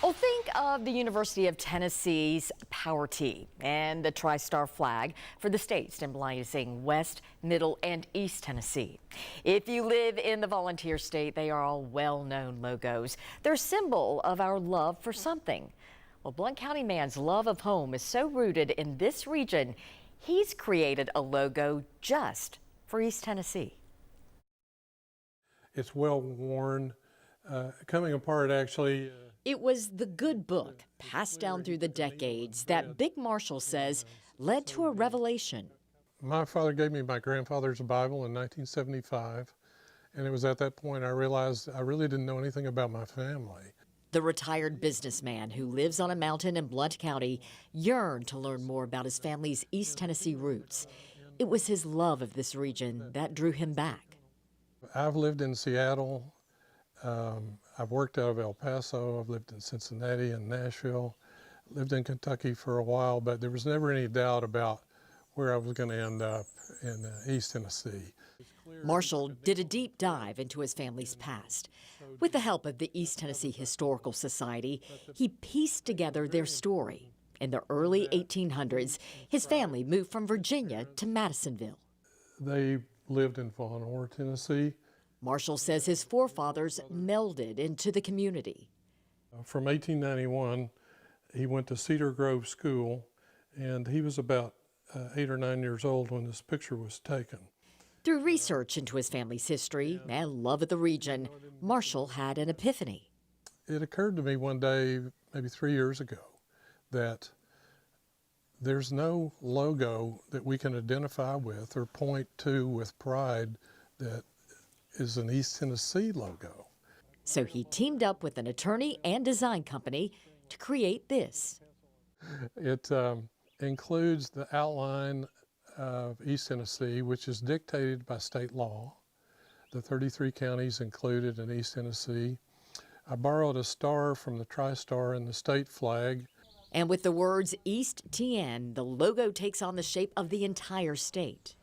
Well, think of the University of Tennessee's Power T and the Tri-Star flag for the state symbolizing West, Middle, and East Tennessee. If you live in the volunteer state, they are all well-known logos. They're a symbol of our love for something. Well, Blount County man's love of home is so rooted in this region, he's created a logo just for East Tennessee. It's well worn, coming apart actually. It was the good book passed down through the decades that Big Marshall says led to a revelation. My father gave me my grandfather's Bible in 1975, and it was at that point I realized I really didn't know anything about my family. The retired businessman who lives on a mountain in Blount County yearned to learn more about his family's East Tennessee roots. It was his love of this region that drew him back. I've lived in Seattle. I've worked out of El Paso. I've lived in Cincinnati and Nashville. Lived in Kentucky for a while, but there was never any doubt about where I was going to end up in East Tennessee. Marshall did a deep dive into his family's past. With the help of the East Tennessee Historical Society, he pieced together their story. In the early 1800s, his family moved from Virginia to Madisonville. They lived in Fawn Ore, Tennessee. Marshall says his forefathers melded into the community. From 1891, he went to Cedar Grove School, and he was about 8 or 9 years old when this picture was taken. Through research into his family's history and love of the region, Marshall had an epiphany. It occurred to me one day, maybe 3 years ago, that there's no logo that we can identify with or point to with pride that is an East Tennessee logo. So he teamed up with an attorney and design company to create this. It includes the outline of East Tennessee, which is dictated by state law. The 33 counties included in East Tennessee. I borrowed a star from the Tri-Star in the state flag. And with the words East TN, the logo takes on the shape of the entire state.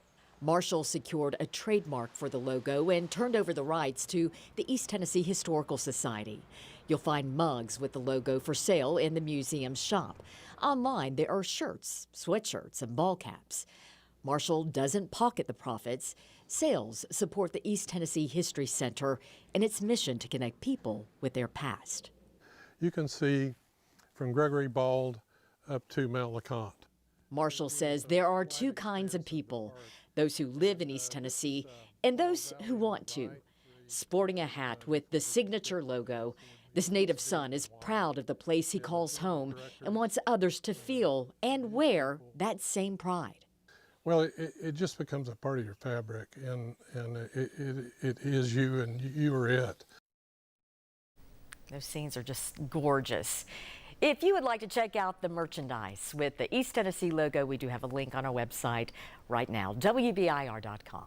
Marshall secured a trademark for the logo and turned over the rights to the East Tennessee Historical Society. You'll find mugs with the logo for sale in the museum's shop. Online, there are shirts, sweatshirts, and ball caps. Marshall doesn't pocket the profits. Sales support the East Tennessee History Center and its mission to connect people with their past. You can see from Gregory Bald up to Mount LeConte. Marshall says there are two kinds of people, those who live in East Tennessee and those who want to. Sporting a hat with the signature logo, this native son is proud of the place he calls home and wants others to feel and wear that same pride. Well, it just becomes a part of your fabric, and it is you, and you are it. Those scenes are just gorgeous. If you would like to check out the merchandise with the East Tennessee logo, we do have a link on our website right now, WBIR.com.